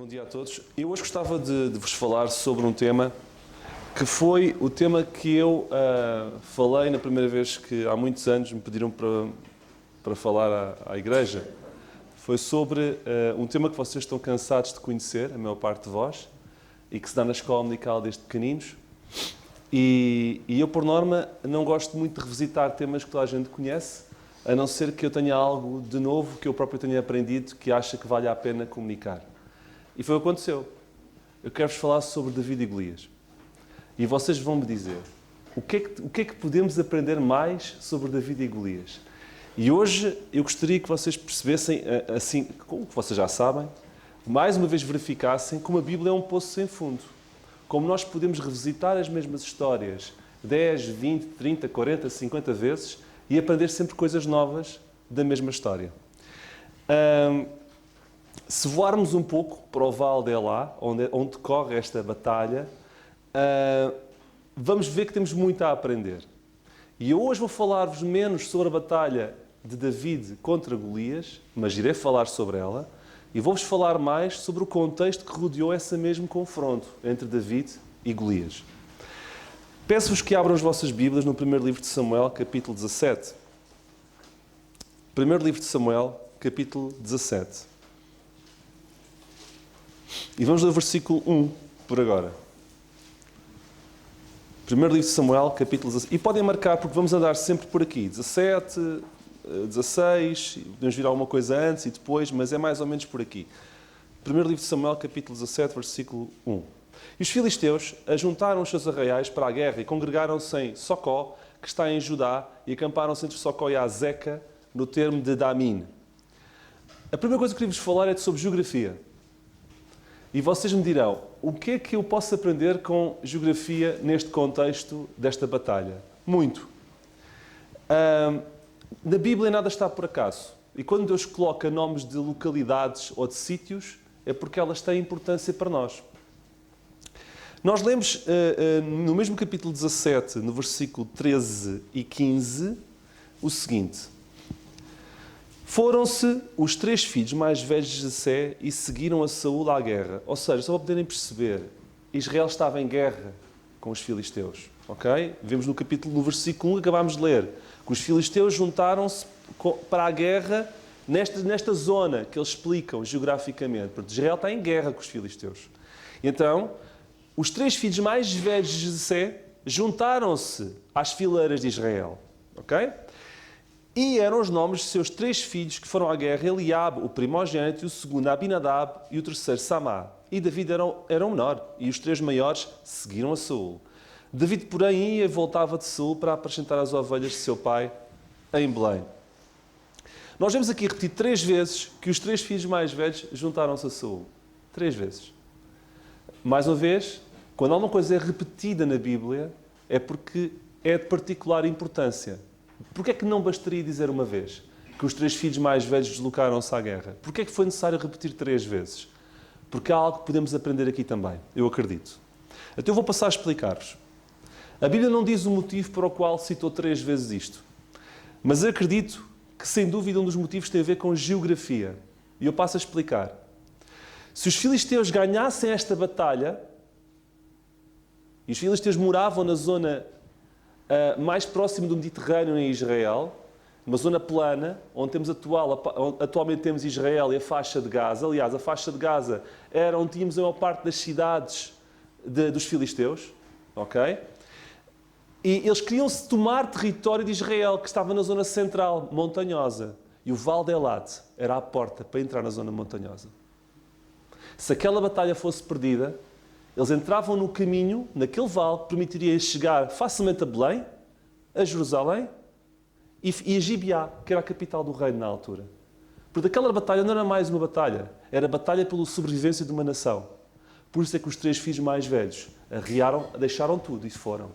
Bom dia a todos. Eu hoje gostava de vos falar sobre um tema que foi o tema que eu falei na primeira vez que há muitos anos me pediram para falar à igreja. Foi sobre um tema que vocês estão cansados de conhecer, a maior parte de vós, e que se dá na escola dominical desde pequeninos. E eu, por norma, não gosto muito de revisitar temas que toda a gente conhece, a não ser que eu tenha algo de novo que eu próprio tenha aprendido que acha que vale a pena comunicar. E foi o que aconteceu. Eu quero-vos falar sobre David e Golias. E vocês vão me dizer o que é que podemos aprender mais sobre David e Golias. E hoje eu gostaria que vocês percebessem, assim como vocês já sabem, mais uma vez verificassem como a Bíblia é um poço sem fundo. Como nós podemos revisitar as mesmas histórias 10, 20, 30, 40, 50 vezes e aprender sempre coisas novas da mesma história. Se voarmos um pouco para o Vale de Elá, onde corre esta batalha, vamos ver que temos muito a aprender. E eu hoje vou falar-vos menos sobre a batalha de David contra Golias, mas irei falar sobre ela, e vou-vos falar mais sobre o contexto que rodeou esse mesmo confronto entre David e Golias. Peço-vos que abram as vossas Bíblias no primeiro livro de Samuel, capítulo 17. Primeiro livro de Samuel, capítulo 17. E vamos ler o versículo 1 por agora. Primeiro livro de Samuel, capítulo 17. E podem marcar, porque vamos andar sempre por aqui. 17, 16, podemos vir alguma coisa antes e depois, mas é mais ou menos por aqui. Primeiro livro de Samuel, capítulo 17, versículo 1. E os filisteus ajuntaram os seus arraiais para a guerra e congregaram-se em Socó, que está em Judá, e acamparam-se entre Socó e Azeca, no termo de Damim. A primeira coisa que queria-vos falar é sobre geografia. E vocês me dirão, o que é que eu posso aprender com geografia neste contexto desta batalha? Muito. Na Bíblia nada está por acaso. E quando Deus coloca nomes de localidades ou de sítios, é porque elas têm importância para nós. Nós lemos no mesmo capítulo 17, no versículo 13 e 15, o seguinte. Foram-se os 3 filhos mais velhos de Jessé e seguiram a Saúl à guerra. Ou seja, só para poderem perceber, Israel estava em guerra com os filisteus. Ok? Vemos no versículo 1 que acabámos de ler, que os filisteus juntaram-se para a guerra nesta zona que eles explicam geograficamente. Porque Israel está em guerra com os filisteus. Então, os 3 filhos mais velhos de Jessé juntaram-se às fileiras de Israel. Ok? E eram os nomes de seus 3 filhos que foram à guerra, Eliabe, o primogênito, e o segundo Abinadab, e o terceiro Samá. E David era o menor, e os 3 maiores seguiram a Saúl. David, porém, ia e voltava de Saúl para apacentar as ovelhas de seu pai em Belém. Nós vemos aqui repetir 3 vezes que os 3 filhos mais velhos juntaram-se a Saúl. 3 vezes. Mais uma vez, quando alguma coisa é repetida na Bíblia, é porque é de particular importância. Porquê é que não bastaria dizer uma vez que os 3 filhos mais velhos deslocaram-se à guerra? Porquê é que foi necessário repetir 3 vezes? Porque há algo que podemos aprender aqui também, eu acredito. Então eu vou passar a explicar-vos. A Bíblia não diz o motivo para o qual citou 3 vezes isto. Mas eu acredito que, sem dúvida, um dos motivos tem a ver com geografia. E eu passo a explicar. Se os filisteus ganhassem esta batalha, e os filisteus moravam na zona mais próximo do Mediterrâneo em Israel, uma zona plana, onde atualmente temos Israel e a faixa de Gaza. Aliás, a faixa de Gaza era onde tínhamos a maior parte das cidades dos filisteus. Ok? E eles queriam-se tomar território de Israel, que estava na zona central, montanhosa. E o Vale de Elat era a porta para entrar na zona montanhosa. Se aquela batalha fosse perdida, eles entravam no caminho, naquele vale, que permitiria chegar facilmente a Belém, a Jerusalém e a Gibeá, que era a capital do reino na altura. Porque aquela batalha não era mais uma batalha, era a batalha pela sobrevivência de uma nação. Por isso é que os 3 filhos mais velhos arriaram, deixaram tudo e foram.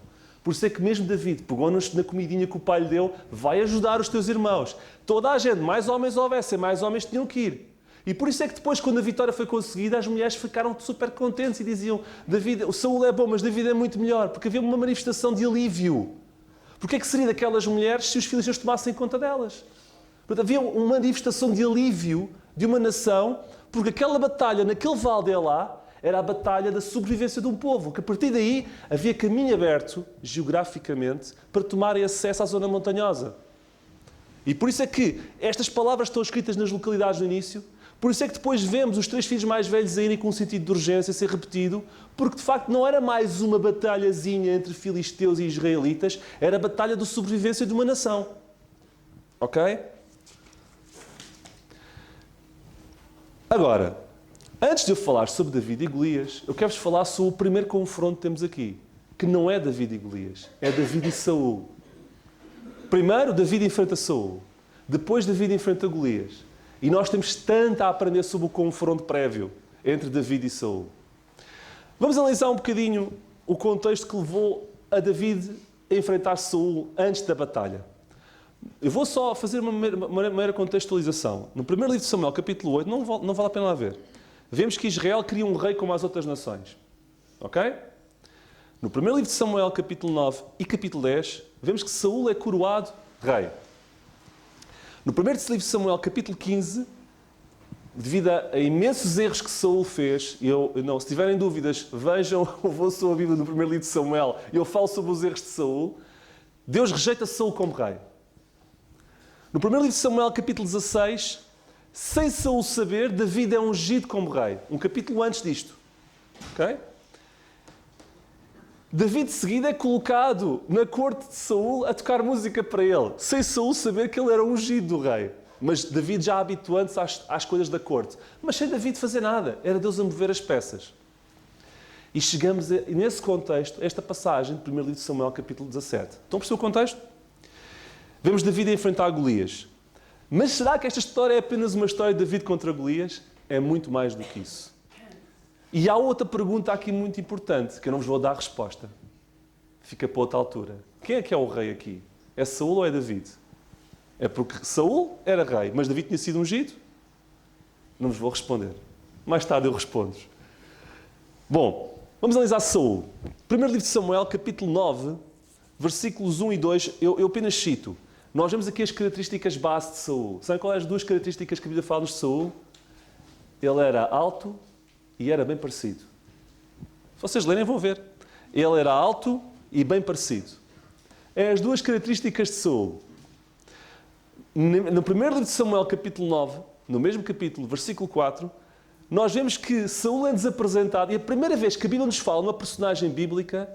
Por isso é que mesmo David pegou-nos na comidinha que o pai lhe deu, vai ajudar os teus irmãos. Toda a gente, mais homens houvessem, mais homens tinham que ir. E por isso é que depois, quando a vitória foi conseguida, as mulheres ficaram super contentes e diziam, o Saúl é bom, mas David é muito melhor, porque havia uma manifestação de alívio. Porque é que seria daquelas mulheres se os filisteus tomassem conta delas? Portanto, havia uma manifestação de alívio de uma nação Porque aquela batalha naquele vale de Elá era a batalha da sobrevivência de um povo, que a partir daí havia caminho aberto, geograficamente, para tomarem acesso à zona montanhosa. E por isso é que estas palavras estão escritas nas localidades no início, por isso é que depois vemos os 3 filhos mais velhos a irem com um sentido de urgência ser repetido, porque de facto não era mais uma batalhazinha entre filisteus e israelitas, era a batalha da sobrevivência de uma nação. Ok? Agora, antes de eu falar sobre David e Golias, eu quero-vos falar sobre o primeiro confronto que temos aqui, que não é David e Golias, é David e Saul. Primeiro, David enfrenta Saul. Depois, David enfrenta Golias. E nós temos tanto a aprender sobre o confronto prévio entre David e Saul. Vamos analisar um bocadinho o contexto que levou a David a enfrentar Saul antes da batalha. Eu vou só fazer uma mera contextualização. No primeiro livro de Samuel, capítulo 8, não vale a pena lá ver. Vemos que Israel queria um rei como as outras nações. Ok? No primeiro livro de Samuel, capítulo 9 e capítulo 10, vemos que Saul é coroado rei. No primeiro livro de Samuel, capítulo 15, devido a imensos erros que Saul fez, se tiverem dúvidas, vejam ou vou sobre a Bíblia no primeiro livro de Samuel e eu falo sobre os erros de Saul, Deus rejeita Saul como rei. No primeiro livro de Samuel, capítulo 16, sem Saul saber, David é ungido como rei. Um capítulo antes disto. Ok? David, de seguida, é colocado na corte de Saul a tocar música para ele, sem Saul saber que ele era ungido do rei. Mas David já habituando-se às coisas da corte. Mas sem David fazer nada. Era Deus a mover as peças. E chegamos, nesse contexto, a esta passagem do primeiro livro de Samuel, capítulo 17. Estão a perceber o contexto? Vemos David a enfrentar Golias. Mas será que esta história é apenas uma história de David contra Golias? É muito mais do que isso. E há outra pergunta aqui muito importante, que eu não vos vou dar resposta. Fica para outra altura. Quem é que é o rei aqui? É Saul ou é David? É porque Saul era rei, mas David tinha sido ungido? Não vos vou responder. Mais tarde eu respondo. Bom, vamos analisar Saul. Primeiro livro de Samuel, capítulo 9, versículos 1 e 2, eu apenas cito. Nós vemos aqui as características base de Saul. Sabem quais as 2 características que a Bíblia fala de Saul? Ele era alto e era bem parecido. Se vocês lerem, vão ver. Ele era alto e bem parecido. É as 2 características de Saul. No primeiro livro de Samuel, capítulo 9, no mesmo capítulo, versículo 4, nós vemos que Saul é desapresentado e a primeira vez que a Bíblia nos fala de uma personagem bíblica,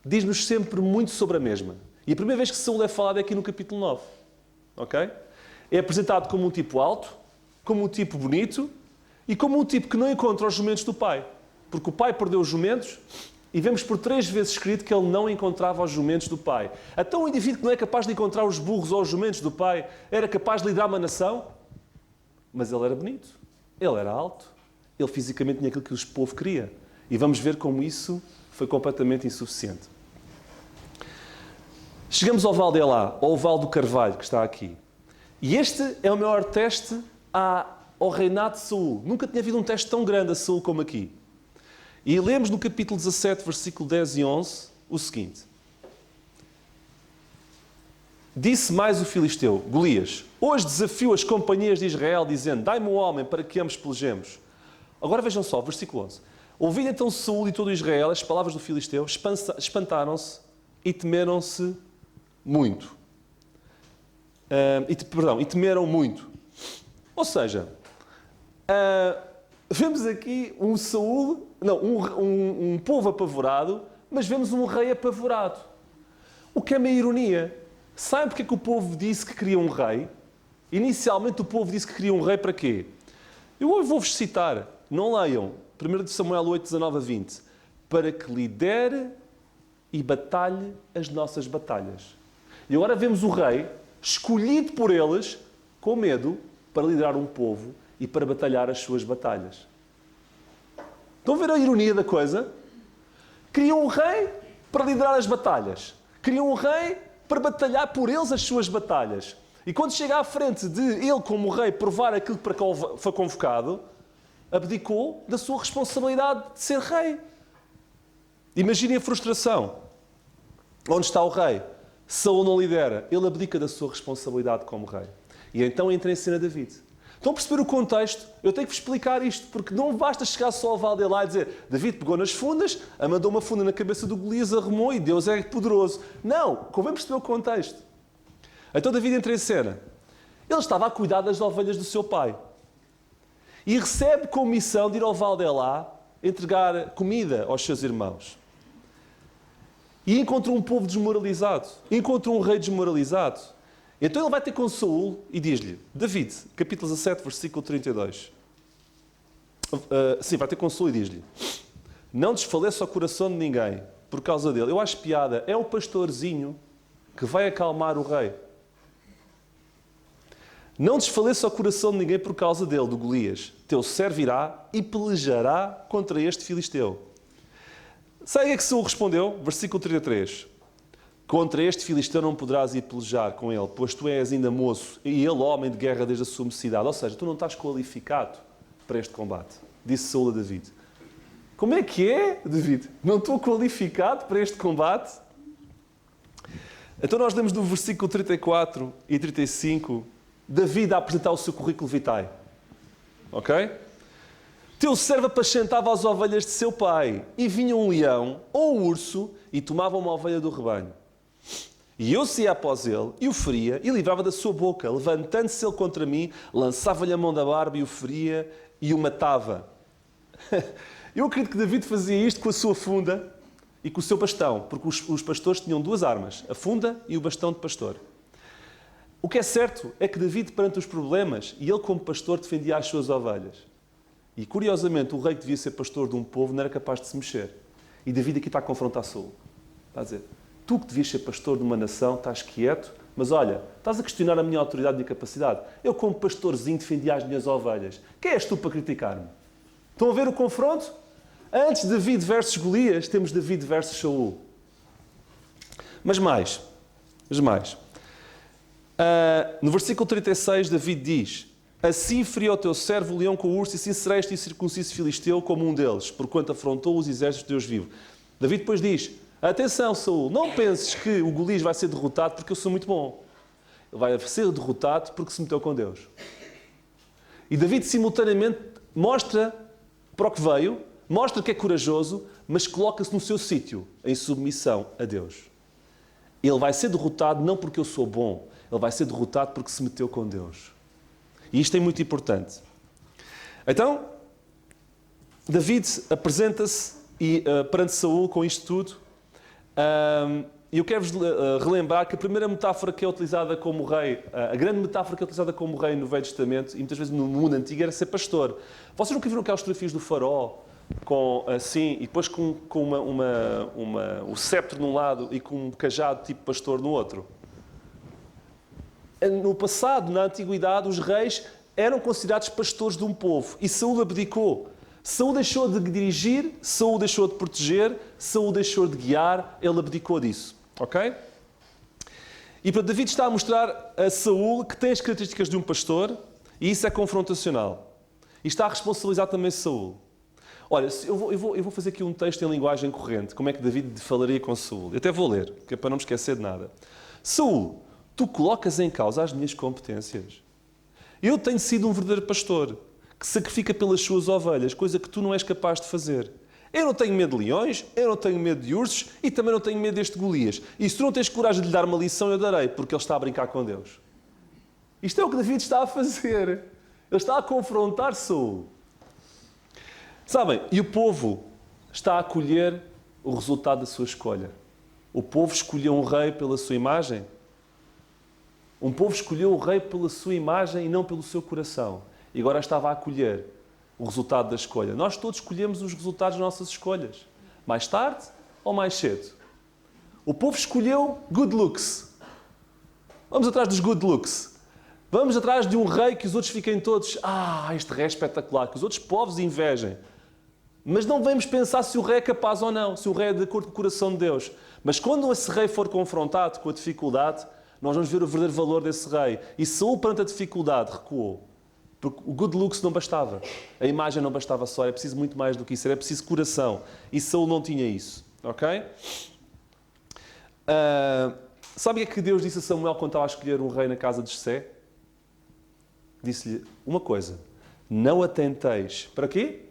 diz-nos sempre muito sobre a mesma. E a primeira vez que Saul é falado é aqui no capítulo 9. Ok? É apresentado como um tipo alto, como um tipo bonito e como um tipo que não encontra os jumentos do pai. Porque o pai perdeu os jumentos e vemos por 3 vezes escrito que ele não encontrava os jumentos do pai. Então o indivíduo que não é capaz de encontrar os burros ou os jumentos do pai era capaz de liderar uma nação? Mas ele era bonito, ele era alto, ele fisicamente tinha aquilo que o povo queria. E vamos ver como isso foi completamente insuficiente. Chegamos ao Vale de Elá, ou ao Vale do Carvalho, que está aqui. E este é o maior teste ao reinado de Saul. Nunca tinha havido um teste tão grande a Saul como aqui. E lemos no capítulo 17, versículo 10 e 11, o seguinte. Disse mais o filisteu, Golias, hoje desafio as companhias de Israel, dizendo, dai-me um homem para que ambos pelejemos. Agora vejam só, versículo 11. Ouvindo então Saul e todo Israel as palavras do filisteu, espantaram-se e temeram-se muito. E temeram muito. Ou seja, vemos aqui um Saul, um povo apavorado, mas vemos um rei apavorado. O que é uma ironia. Sabem porque é que o povo disse que queria um rei? Inicialmente o povo disse que queria um rei para quê? Eu vou-vos citar, não leiam, 1 Samuel 8, 19 a 20. Para que lidere e batalhe as nossas batalhas. E agora vemos o rei, escolhido por eles, com medo, para liderar um povo e para batalhar as suas batalhas. Estão a ver a ironia da coisa? Queriam um rei para liderar as batalhas. Queriam um rei para batalhar por eles as suas batalhas. E quando chega à frente de ele, como rei, provar aquilo para que foi convocado, abdicou da sua responsabilidade de ser rei. Imaginem a frustração. Onde está o rei? Saul não lidera. Ele abdica da sua responsabilidade como rei. E então entra em cena David. Estão a perceber o contexto? Eu tenho que vos explicar isto, porque não basta chegar só ao Vale de Elá e dizer David pegou nas fundas, mandou uma funda na cabeça do Golias, arrumou e Deus é poderoso. Não, convém perceber o contexto. Então David entra em cena. Ele estava a cuidar das ovelhas do seu pai. E recebe com missão de ir ao Vale de Elá entregar comida aos seus irmãos. E encontra um povo desmoralizado. Encontra um rei desmoralizado. Então ele vai ter com Saul e diz-lhe, David, capítulo 17, versículo 32. Sim, vai ter com Saul e diz-lhe, não desfaleça o coração de ninguém por causa dele. Eu acho piada, é o pastorzinho que vai acalmar o rei. Não desfaleça o coração de ninguém por causa dele, do Golias. Teu servo irá e pelejará contra este filisteu. Sabe o que é que Saul respondeu? Versículo 33. Contra este filisteu não poderás ir pelejar com ele, pois tu és ainda moço e ele homem de guerra desde a sua mocidade. Ou seja, tu não estás qualificado para este combate. Disse Saul a David. Como é que é, David? Não estou qualificado para este combate? Então nós lemos do versículo 34 e 35, David a apresentar o seu currículo vitae. Ok? Teu servo apacentava as ovelhas de seu pai, e vinha um leão ou um urso e tomava uma ovelha do rebanho. E eu se ia após ele, e o feria, e livrava da sua boca. Levantando-se ele contra mim, lançava-lhe a mão da barba e o feria e o matava. Eu acredito que David fazia isto com a sua funda e com o seu bastão, porque os pastores tinham duas armas, a funda e o bastão de pastor. O que é certo é que David, perante os problemas, e ele como pastor defendia as suas ovelhas. E curiosamente, o rei que devia ser pastor de um povo não era capaz de se mexer. E David aqui está a confrontar Saul. Está a dizer, tu que devias ser pastor de uma nação, estás quieto, mas olha, estás a questionar a minha autoridade e a minha capacidade. Eu como pastorzinho defendia as minhas ovelhas. Quem és tu para criticar-me? Estão a ver o confronto? Antes de David versus Golias, temos David versus Saul. Mas mais. No versículo 36, David diz, assim feriu o teu servo o leão com o urso, e assim será este incircunciso filisteu como um deles, porquanto afrontou os exércitos de Deus vivo. David depois diz, atenção Saul, não penses que o Golias vai ser derrotado porque eu sou muito bom. Ele vai ser derrotado porque se meteu com Deus. E David simultaneamente mostra para o que veio, mostra que é corajoso, mas coloca-se no seu sítio, em submissão a Deus. Ele vai ser derrotado não porque eu sou bom, ele vai ser derrotado porque se meteu com Deus. E isto é muito importante. Então, David apresenta-se perante Saul com isto tudo. E eu quero-vos relembrar que a primeira metáfora que é utilizada como rei, a grande metáfora que é utilizada como rei no Velho Testamento, e muitas vezes no mundo antigo, era ser pastor. Vocês nunca viram aquelas fotografias do faraó, assim, e depois com o sceptro num lado e com um cajado tipo pastor no outro? No passado, na antiguidade, os reis eram considerados pastores de um povo. E Saul abdicou. Saul deixou de dirigir, Saul deixou de proteger, Saul deixou de guiar, ele abdicou disso. Ok? E para David está a mostrar a Saul que tem as características de um pastor, e isso é confrontacional. E está a responsabilizar também Saul. Olha, eu vou fazer aqui um texto em linguagem corrente. Como é que David falaria com Saul? Eu até vou ler, que é para não me esquecer de nada. Saul, tu colocas em causa as minhas competências. Eu tenho sido um verdadeiro pastor que sacrifica pelas suas ovelhas, coisa que tu não és capaz de fazer. Eu não tenho medo de leões, eu não tenho medo de ursos e também não tenho medo deste Golias. E se tu não tens coragem de lhe dar uma lição, eu darei, porque ele está a brincar com Deus. Isto é o que David está a fazer. Ele está a confrontar Saul. Sabem, e o povo está a acolher o resultado da sua escolha. O povo escolheu um rei pela sua imagem. Um povo escolheu o rei pela sua imagem e não pelo seu coração. E agora estava a acolher o resultado da escolha. Nós todos escolhemos os resultados das nossas escolhas. Mais tarde ou mais cedo. O povo escolheu good looks. Vamos atrás dos good looks. Vamos atrás de um rei que os outros fiquem todos... este rei é espetacular. Que os outros povos invejem. Mas não vamos pensar se o rei é capaz ou não. Se o rei é de acordo com o coração de Deus. Mas quando esse rei for confrontado com a dificuldade... nós vamos ver o verdadeiro valor desse rei. E Saul, perante a dificuldade, recuou. Porque o good looks não bastava. A imagem não bastava só. Era preciso muito mais do que isso. Era preciso coração. E Saul não tinha isso. Ok? Sabe o que é que Deus disse a Samuel quando estava a escolher um rei na casa de Jessé? disse-lhe uma coisa: não atenteis para quê?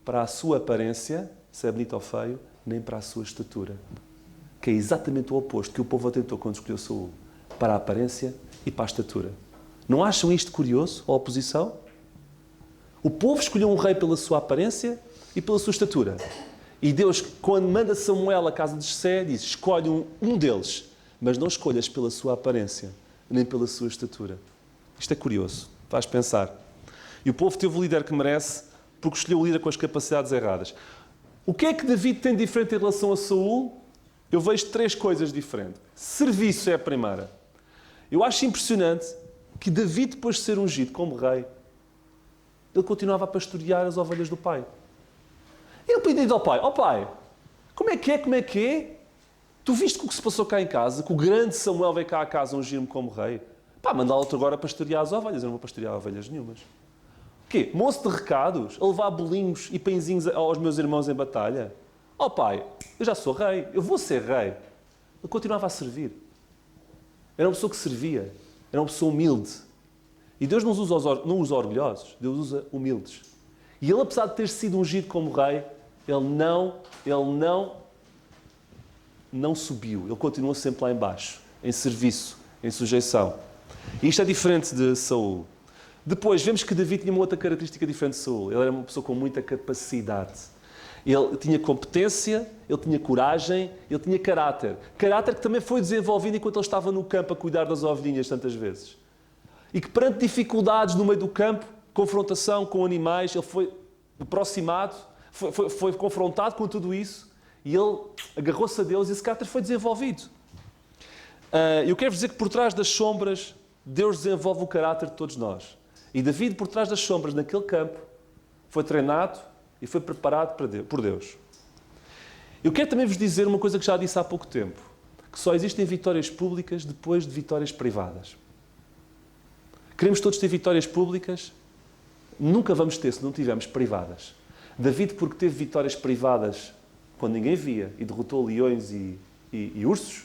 Para a sua aparência, se é bonito ou feio, nem para a sua estatura. Que é exatamente o oposto que o povo atentou quando escolheu Saul. Para a aparência e para a estatura. Não acham isto curioso, a oposição? O povo escolheu um rei pela sua aparência e pela sua estatura. E Deus, quando manda Samuel à casa de Jessé, diz: escolhe um deles, mas não escolhas pela sua aparência, nem pela sua estatura. Isto é curioso, faz pensar. E o povo teve o líder que merece, porque escolheu o líder com as capacidades erradas. O que é que David tem diferente em relação a Saul? Eu vejo 3 coisas diferentes. Serviço é a primeira. Eu acho impressionante que David, depois de ser ungido como rei, ele continuava a pastorear as ovelhas do pai. Ele pediu ao pai: ó pai, como é que é? Tu viste o que se passou cá em casa? Que o grande Samuel veio cá a casa ungir-me como rei? Pá, manda outro agora pastorear as ovelhas. Eu não vou pastorear ovelhas nenhumas. O quê? Moço de recados? A levar bolinhos e pãezinhos aos meus irmãos em batalha? Ó pai, eu já sou rei, eu vou ser rei. Ele continuava a servir. Era uma pessoa que servia. Era uma pessoa humilde. E Deus não usa orgulhosos, Deus usa humildes. E ele, apesar de ter sido ungido como rei, ele não subiu. Ele continuou sempre lá em baixo, em serviço, em sujeição. E isto é diferente de Saul. Depois, vemos que David tinha uma outra característica diferente de Saul. Ele era uma pessoa com muita capacidade. Ele tinha competência, ele tinha coragem, ele tinha caráter. Caráter que também foi desenvolvido enquanto ele estava no campo a cuidar das ovelhinhas tantas vezes. E que perante dificuldades no meio do campo, confrontação com animais, ele foi aproximado, foi confrontado com tudo isso e ele agarrou-se a Deus e esse caráter foi desenvolvido. Eu quero dizer que por trás das sombras, Deus desenvolve o caráter de todos nós. E David, por trás das sombras, naquele campo, foi treinado e foi preparado por Deus. Eu quero também vos dizer uma coisa que já disse há pouco tempo, que só existem vitórias públicas depois de vitórias privadas. Queremos todos ter vitórias públicas? Nunca vamos ter se não tivermos privadas. David, porque teve vitórias privadas quando ninguém via e derrotou leões e ursos,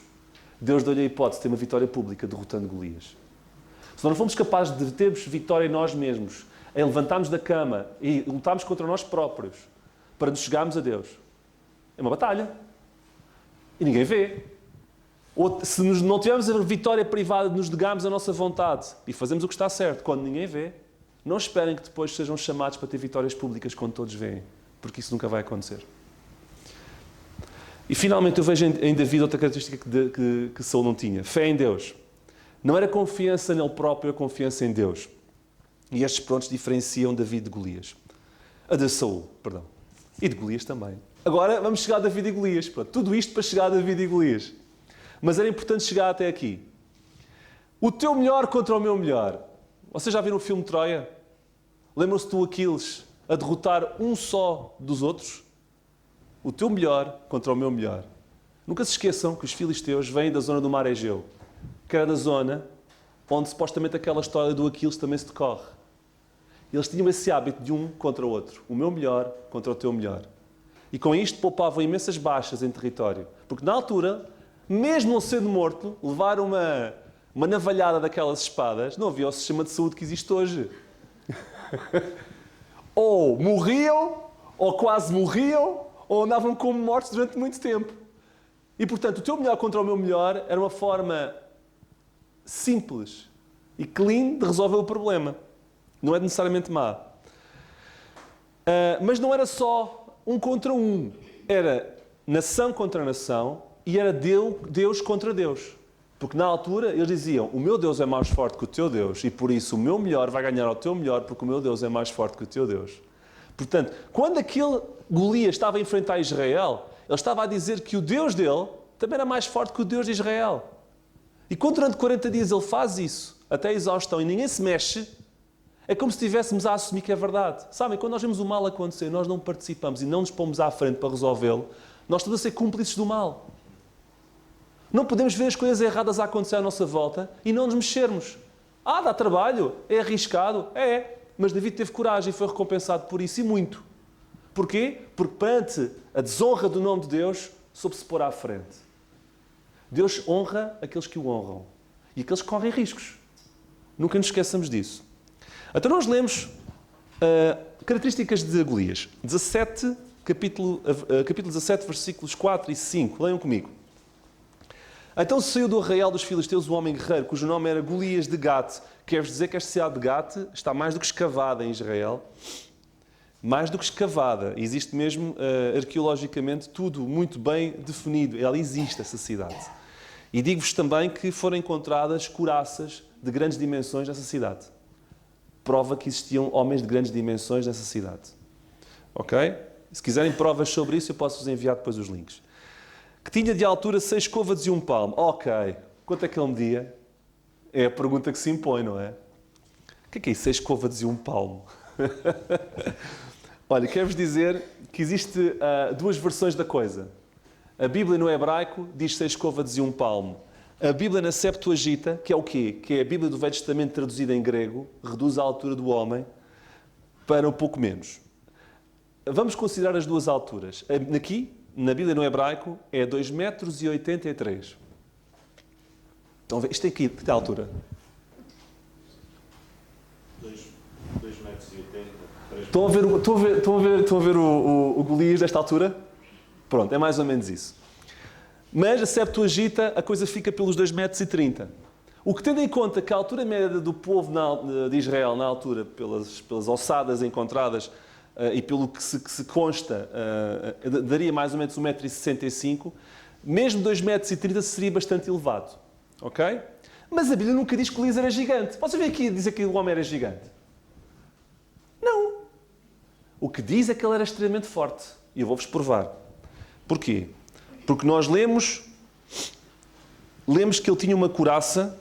Deus deu-lhe a hipótese de ter uma vitória pública derrotando Golias. Se nós não fomos capazes de termos vitória em nós mesmos, em levantarmos da cama e lutarmos contra nós próprios para nos chegarmos a Deus, é uma batalha. E ninguém vê. Ou se não tivermos a vitória privada de nos negarmos a nossa vontade e fazemos o que está certo quando ninguém vê, não esperem que depois sejam chamados para ter vitórias públicas quando todos veem, porque isso nunca vai acontecer. E finalmente eu vejo em David outra característica que Saul não tinha: fé em Deus. Não era confiança nele próprio, era confiança em Deus. E estes pontos diferenciam David de Golias. De Saul, perdão. E de Golias também. Agora vamos chegar a David e Golias. Pronto, tudo isto para chegar a David e Golias. Mas era importante chegar até aqui. O teu melhor contra o meu melhor. Vocês já viram o filme Troia? Lembram-se do Aquiles a derrotar um só dos outros? O teu melhor contra o meu melhor. Nunca se esqueçam que os filisteus vêm da zona do mar Egeu, que era da zona onde supostamente aquela história do Aquiles também se decorre. Eles tinham esse hábito de um contra o outro. O meu melhor contra o teu melhor. E com isto poupavam imensas baixas em território. Porque na altura, mesmo não sendo morto, levar uma navalhada daquelas espadas, não havia o sistema de saúde que existe hoje. Ou morriam, ou quase morriam, ou andavam como mortos durante muito tempo. E, portanto, o teu melhor contra o meu melhor era uma forma simples e clean de resolver o problema. Não é necessariamente má. Mas não era só um contra um. Era nação contra nação e era Deus contra Deus. Porque na altura eles diziam: o meu Deus é mais forte que o teu Deus e por isso o meu melhor vai ganhar ao teu melhor porque o meu Deus é mais forte que o teu Deus. Portanto, quando aquele Golias estava a enfrentar Israel, ele estava a dizer que o Deus dele também era mais forte que o Deus de Israel. E quando durante 40 dias ele faz isso, até a exaustão, e ninguém se mexe, é como se estivéssemos a assumir que é verdade. Sabem, quando nós vemos o mal acontecer, nós não participamos e não nos pomos à frente para resolvê-lo, nós estamos a ser cúmplices do mal. Não podemos ver as coisas erradas a acontecer à nossa volta e não nos mexermos. Dá trabalho? É arriscado? É. Mas David teve coragem e foi recompensado por isso, e muito. Porquê? Porque perante a desonra do nome de Deus, soube-se pôr à frente. Deus honra aqueles que o honram e aqueles que correm riscos. Nunca nos esqueçamos disso. Então nós lemos características de Golias. Capítulo 17, versículos 4 e 5. Leiam comigo. Então saiu do arraial dos filisteus um homem guerreiro, cujo nome era Golias de Gate. Quer-vos dizer que esta cidade de Gate está mais do que escavada em Israel. Mais do que escavada. Existe mesmo, arqueologicamente, tudo muito bem definido. Ela existe, essa cidade. E digo-vos também que foram encontradas couraças de grandes dimensões nessa cidade. Prova que existiam homens de grandes dimensões nessa cidade. Ok? Se quiserem provas sobre isso, eu posso-vos enviar depois os links. Que tinha de altura 6 côvados e 1 palmo. Ok. Quanto é que ele media? É a pergunta que se impõe, não é? O que é isso? 6 côvados e 1 palmo? Olha, quero-vos dizer que existe duas versões da coisa. A Bíblia no hebraico diz 6 côvados e 1 palmo. A Bíblia na Septuaginta, que é o quê? Que é a Bíblia do Velho Testamento traduzida em grego, reduz a altura do homem para um pouco menos. Vamos considerar as duas alturas. Aqui, na Bíblia no hebraico, é 2,83 m. Então, isto é aqui, que altura? 2,80 m. Estão a ver o Golias desta altura? Pronto, é mais ou menos isso. Mas a Septuaginta, a coisa fica pelos 2,30 m. O que, tendo em conta que a altura média do povo de Israel, na altura, pelas ossadas encontradas e pelo que se consta, daria mais ou menos 1,65 m, mesmo 2,30 m seria bastante elevado. Ok? Mas a Bíblia nunca diz que Golias era gigante. Você vem aqui dizer que o homem era gigante? Não. O que diz é que ele era extremamente forte. E eu vou-vos provar. Porquê? Porque nós lemos que ele tinha uma couraça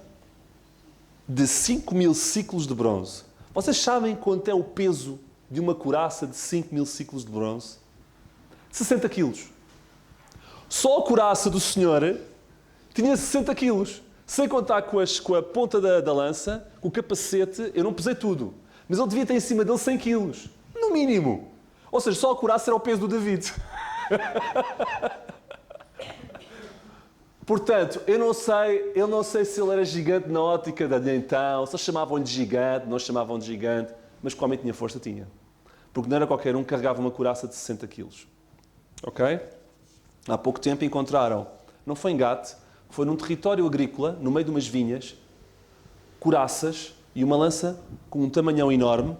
de 5.000 ciclos de bronze. Vocês sabem quanto é o peso de uma couraça de 5.000 ciclos de bronze? 60 quilos. Só a couraça do senhor tinha 60 quilos. Sem contar com a ponta da lança, com o capacete, eu não pesei tudo. Mas ele devia ter em cima dele 100 quilos. No mínimo. Ou seja, só a couraça era o peso do David. Portanto, eu não sei se ele era gigante na ótica de então, se eles chamavam-lhe de gigante, não chamavam de gigante, mas que o homem tinha força, tinha. Porque não era qualquer um que carregava uma couraça de 60 quilos. Ok? Há pouco tempo encontraram, não foi em Gate, foi num território agrícola, no meio de umas vinhas, couraças e uma lança com um tamanhão enorme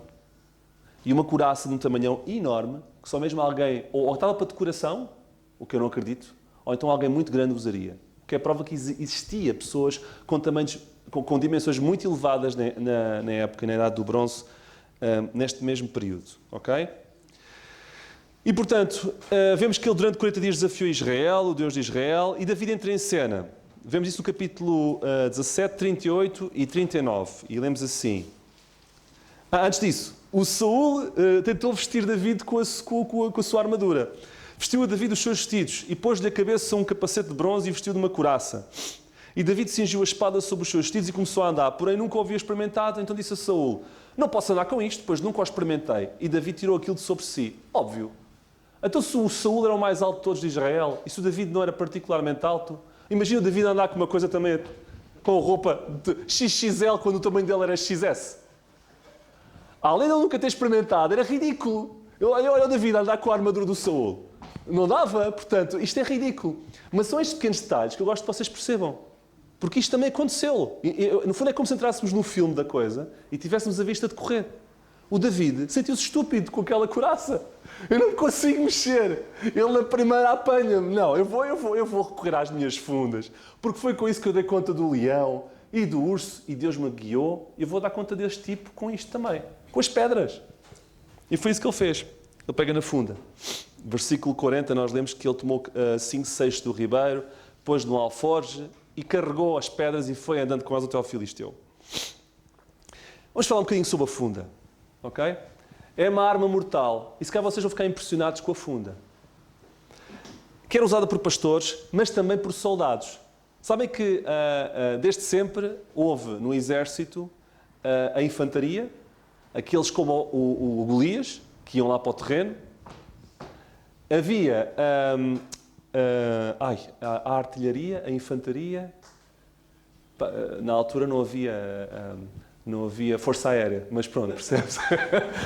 e uma couraça de um tamanhão enorme, que só mesmo alguém, ou estava para decoração, o que eu não acredito, ou então alguém muito grande usaria. O que é prova que existia pessoas com tamanhos, com dimensões muito elevadas na época, na Idade do Bronze, neste mesmo período. Ok? E, portanto, vemos que ele durante 40 dias desafiou Israel, o Deus de Israel, e David entra em cena. Vemos isso no capítulo 17, 38 e 39. E lemos assim. Antes disso, o Saul tentou vestir David com a sua armadura. Vestiu a David os seus vestidos e pôs-lhe a cabeça um capacete de bronze e vestiu de uma couraça. E David cingiu a espada sobre os seus vestidos e começou a andar. Porém, nunca o havia experimentado, então disse a Saul: não posso andar com isto, pois nunca o experimentei. E David tirou aquilo de sobre si. Óbvio. Então se o Saul era o mais alto de todos de Israel, e se o David não era particularmente alto, imagina o David andar com uma coisa também, com roupa de XXL, quando o tamanho dele era XS. Além de ele nunca ter experimentado, era ridículo. Olha o David andar com a armadura do Saul. Não dava, portanto, isto é ridículo. Mas são estes pequenos detalhes que eu gosto que vocês percebam. Porque isto também aconteceu. No fundo é como se entrássemos no filme da coisa e tivéssemos a vista de correr. O David sentiu-se estúpido com aquela couraça. Eu não consigo mexer. Ele na primeira apanha-me. Não, eu vou recorrer às minhas fundas. Porque foi com isso que eu dei conta do leão e do urso e Deus me guiou. Eu vou dar conta deste tipo com isto também. Com as pedras. E foi isso que ele fez. Ele pega na funda. Versículo 40, nós lemos que ele tomou 5/6 do ribeiro, pôs no alforje e carregou as pedras e foi andando com elas até ao Filisteu. Vamos falar um bocadinho sobre a funda. Ok? É uma arma mortal. E se calhar vocês vão ficar impressionados com a funda. Que era usada por pastores, mas também por soldados. Sabem que desde sempre houve no exército a infantaria, aqueles como o Golias, que iam lá para o terreno. Havia a artilharia, a infantaria. Na altura não havia Não havia força aérea, mas pronto, percebes?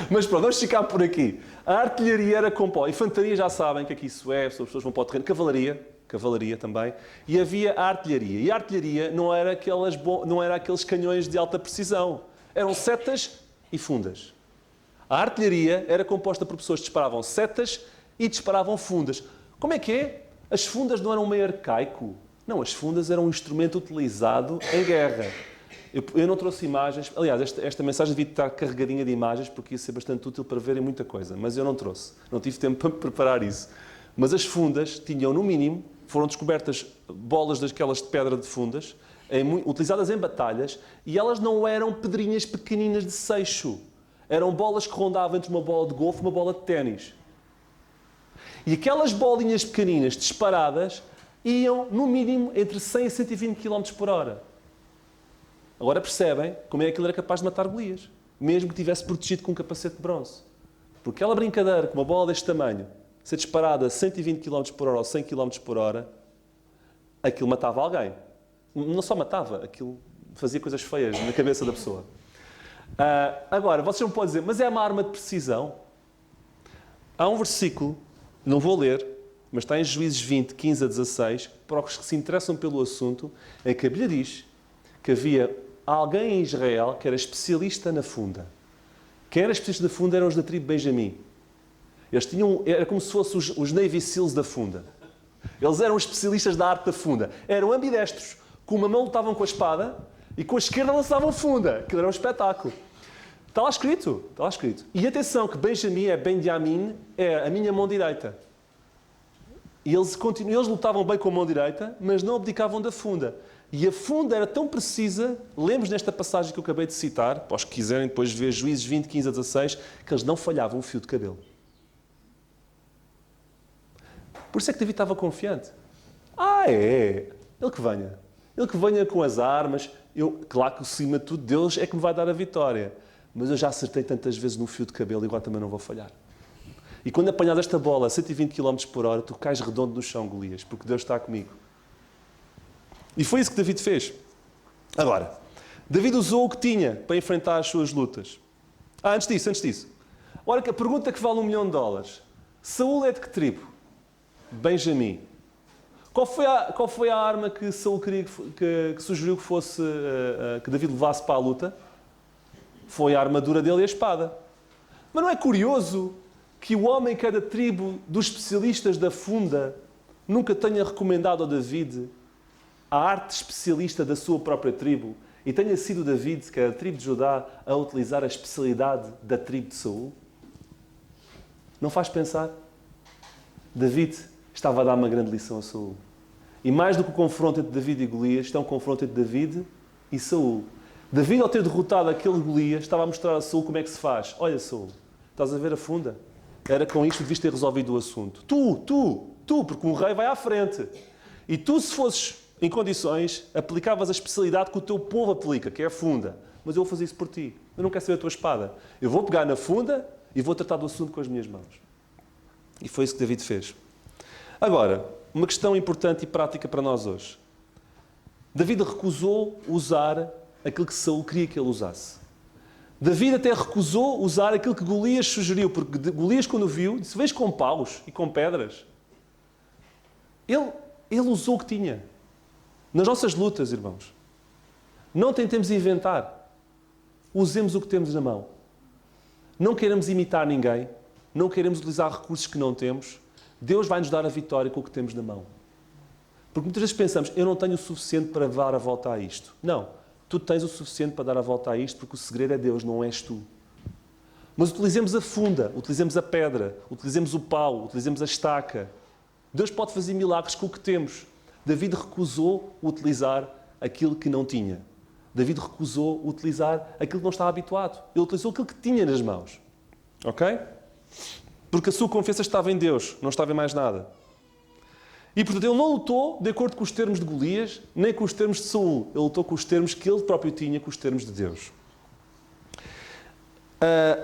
Mas pronto, vamos ficar por aqui. A artilharia era composta. Infantaria já sabem que aqui isso é, as pessoas vão para o terreno. Cavalaria também. E havia a artilharia. E a artilharia não era aqueles canhões de alta precisão. Eram setas e fundas. A artilharia era composta por pessoas que disparavam setas e disparavam fundas. Como é que é? As fundas não eram meio arcaico. Não, as fundas eram um instrumento utilizado em guerra. Eu não trouxe imagens. Aliás, esta mensagem devia estar carregadinha de imagens porque ia ser bastante útil para verem muita coisa. Mas eu não trouxe. Não tive tempo para preparar isso. Mas as fundas tinham, no mínimo, foram descobertas bolas daquelas de pedra de fundas, utilizadas em batalhas, e elas não eram pedrinhas pequeninas de seixo. Eram bolas que rondavam entre uma bola de golfe e uma bola de ténis. E aquelas bolinhas pequeninas disparadas iam, no mínimo, entre 100 e 120 km por hora. Agora percebem como é que aquilo era capaz de matar Golias, mesmo que tivesse protegido com um capacete de bronze. Porque aquela brincadeira com uma bola deste tamanho, ser disparada a 120 km por hora ou 100 km por hora, aquilo matava alguém. Não só matava, aquilo fazia coisas feias na cabeça da pessoa. Agora, vocês não podem dizer, mas é uma arma de precisão? Há um versículo, não vou ler, mas está em Juízes 20, 15 a 16, para os que se interessam pelo assunto, em que a Bíblia diz que havia alguém em Israel que era especialista na funda. Quem era especialista na funda eram os da tribo de Benjamim. Era como se fossem os Navy Seals da funda. Eles eram especialistas da arte da funda. Eram ambidestros. Com uma mão lutavam com a espada e com a esquerda lançavam funda. Aquilo era um espetáculo. Está lá escrito. Está lá escrito. E atenção que Benjamim é a minha mão direita. E eles lutavam bem com a mão direita, mas não abdicavam da funda. E a funda era tão precisa, lemos nesta passagem que eu acabei de citar, para os que quiserem depois ver Juízes 20, 15 a 16, que eles não falhavam um fio de cabelo. Por isso é que David estava confiante. Ele que venha. Ele que venha com as armas. Claro que, acima de tudo, Deus é que me vai dar a vitória. Mas eu já acertei tantas vezes no fio de cabelo, igual também não vou falhar. E quando apanhas esta bola a 120 km por hora, tu cais redondo no chão, Golias, porque Deus está comigo. E foi isso que David fez. Agora, David usou o que tinha para enfrentar as suas lutas. Antes disso. Olha que a pergunta que vale $1 milhão. Saúl é de que tribo? Benjamim. Qual foi a arma que Saúl queria que sugeriu que fosse que David levasse para a luta? Foi a armadura dele e a espada. Mas não é curioso que o homem que é da tribo dos especialistas da funda nunca tenha recomendado a David a arte especialista da sua própria tribo e tenha sido David, que é da tribo de Judá, a utilizar a especialidade da tribo de Saúl? Não faz pensar? David estava a dar uma grande lição a Saúl. E mais do que o confronto entre David e Golias, está um confronto entre David e Saúl. David, ao ter derrotado aquele Golias, estava a mostrar a Saúl como é que se faz. Olha, Saúl, estás a ver a funda? Era com isto que devias ter resolvido o assunto. Tu, porque um rei vai à frente. E tu, se fosses em condições, aplicavas a especialidade que o teu povo aplica, que é a funda. Mas eu vou fazer isso por ti. Eu não quero saber a tua espada. Eu vou pegar na funda e vou tratar do assunto com as minhas mãos. E foi isso que David fez. Agora, uma questão importante e prática para nós hoje. David recusou usar aquilo que Saúl queria que ele usasse. David até recusou usar aquilo que Golias sugeriu, porque Golias, quando viu, disse: vês com paus e com pedras. Ele usou o que tinha. Nas nossas lutas, irmãos, não tentemos inventar. Usemos o que temos na mão. Não queremos imitar ninguém. Não queremos utilizar recursos que não temos. Deus vai nos dar a vitória com o que temos na mão. Porque muitas vezes pensamos: eu não tenho o suficiente para dar a volta a isto. Não. Tu tens o suficiente para dar a volta a isto, porque o segredo é Deus, não és tu. Mas utilizemos a funda, utilizemos a pedra, utilizemos o pau, utilizemos a estaca. Deus pode fazer milagres com o que temos. David recusou utilizar aquilo que não tinha. David recusou utilizar aquilo que não estava habituado. Ele utilizou aquilo que tinha nas mãos. Ok? Porque a sua confiança estava em Deus, não estava em mais nada. E, portanto, ele não lutou de acordo com os termos de Golias, nem com os termos de Saúl. Ele lutou com os termos que ele próprio tinha, com os termos de Deus.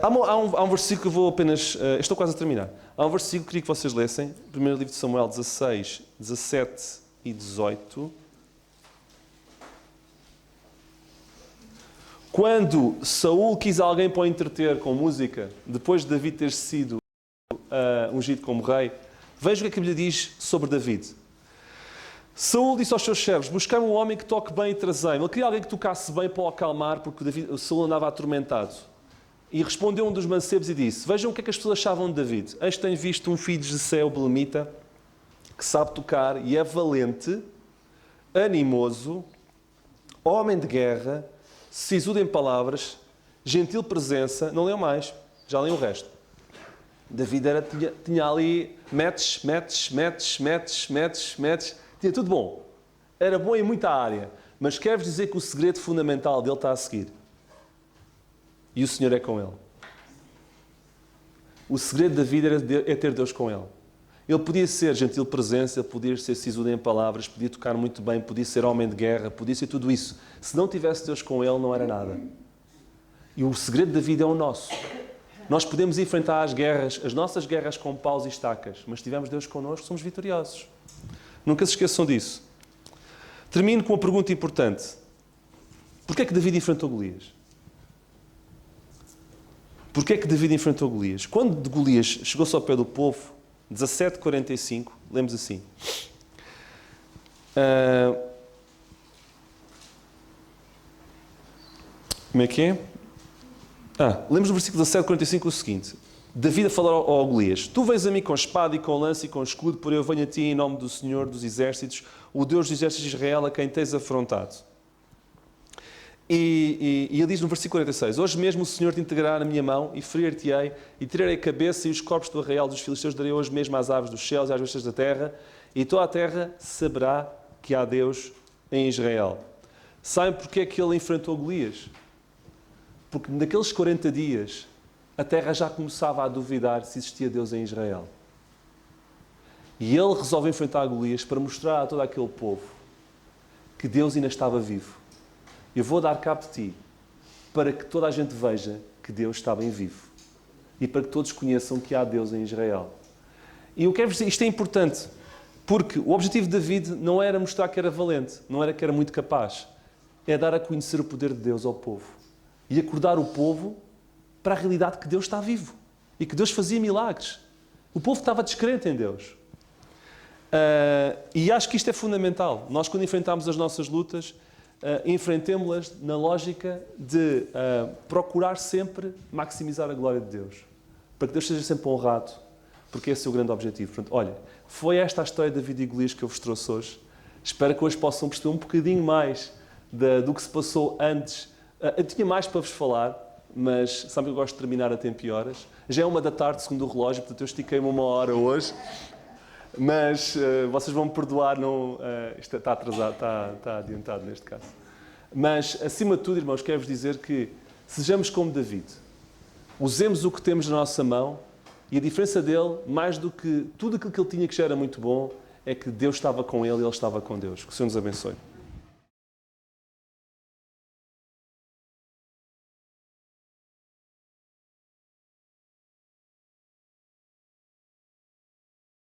Há um versículo que eu vou apenas... estou quase a terminar. Há um versículo que queria que vocês lessem. Primeiro livro de Samuel 16, 17 e 18. Quando Saul quis alguém para o entreter com música, depois de David ter sido ungido como rei, veja o que a Bíblia diz sobre David. Saul disse aos seus servos: buscai um homem que toque bem e trazeiro. Ele queria alguém que tocasse bem para o acalmar, porque Saul andava atormentado. E respondeu um dos mancebos e disse: vejam o que é que as pessoas achavam de David. Este tem visto um filho de Jessé, o belemita, que sabe tocar e é valente, animoso, homem de guerra, sisudo em palavras, gentil presença. Não leu mais, já leu o resto. David tinha ali matches, tinha tudo bom. Era bom em muita área. Mas quero-vos dizer que o segredo fundamental dele está a seguir. E o Senhor é com ele. O segredo da vida é ter Deus com ele. Ele podia ser gentil presença, podia ser sisudo em palavras, podia tocar muito bem, podia ser homem de guerra, podia ser tudo isso. Se não tivesse Deus com ele, não era nada. E o segredo da vida é o nosso. Nós podemos enfrentar as guerras, as nossas guerras com paus e estacas, mas se tivermos Deus connosco, somos vitoriosos. Nunca se esqueçam disso. Termino com uma pergunta importante. Porquê é que David enfrentou Golias? Porquê é que David enfrentou Golias? Quando Golias chegou-se ao pé do povo, 17:45, lemos assim. Como é que é? Lemos no versículo 17:45 o seguinte. David a falar ao Golias: tu vens a mim com espada e com lança e com escudo, porém eu venho a ti em nome do Senhor dos Exércitos, o Deus dos Exércitos de Israel, a quem tens afrontado. E ele diz no versículo 46, hoje mesmo o Senhor te entregará na minha mão e ferir-te-ei e tirarei a cabeça e os corpos do arraial dos filisteus darei hoje mesmo às aves dos céus e às bestas da terra e toda a terra saberá que há Deus em Israel. Sabem porque é que ele enfrentou Golias? Porque naqueles 40 dias a terra já começava a duvidar se existia Deus em Israel. E ele resolve enfrentar Golias para mostrar a todo aquele povo que Deus ainda estava vivo. Eu vou dar cabo de ti para que toda a gente veja que Deus está bem vivo. E para que todos conheçam que há Deus em Israel. E eu quero dizer, isto é importante, porque o objetivo de David não era mostrar que era valente, não era que era muito capaz. É dar a conhecer o poder de Deus ao povo. E acordar o povo para a realidade que Deus está vivo. E que Deus fazia milagres. O povo estava descrente em Deus. E acho que isto é fundamental. Nós, quando enfrentamos as nossas lutas, enfrentemos-las na lógica de procurar sempre maximizar a glória de Deus. Para que Deus seja sempre honrado. Porque esse é o grande objetivo. Portanto, olha, foi esta a história de David e Golias que eu vos trouxe hoje. Espero que hoje possam perceber um bocadinho mais do que se passou antes. Eu tinha mais para vos falar, mas sabe que eu gosto de terminar a tempo e horas. Já é 13h, segundo o relógio, portanto eu estiquei-me 1 hora hoje. Mas vocês vão me perdoar, isto está atrasado, está adiantado neste caso. Mas, acima de tudo, irmãos, quero-vos dizer que sejamos como David. Usemos o que temos na nossa mão e a diferença dele, mais do que tudo aquilo que ele tinha que já era muito bom, é que Deus estava com ele e ele estava com Deus. Que o Senhor nos abençoe.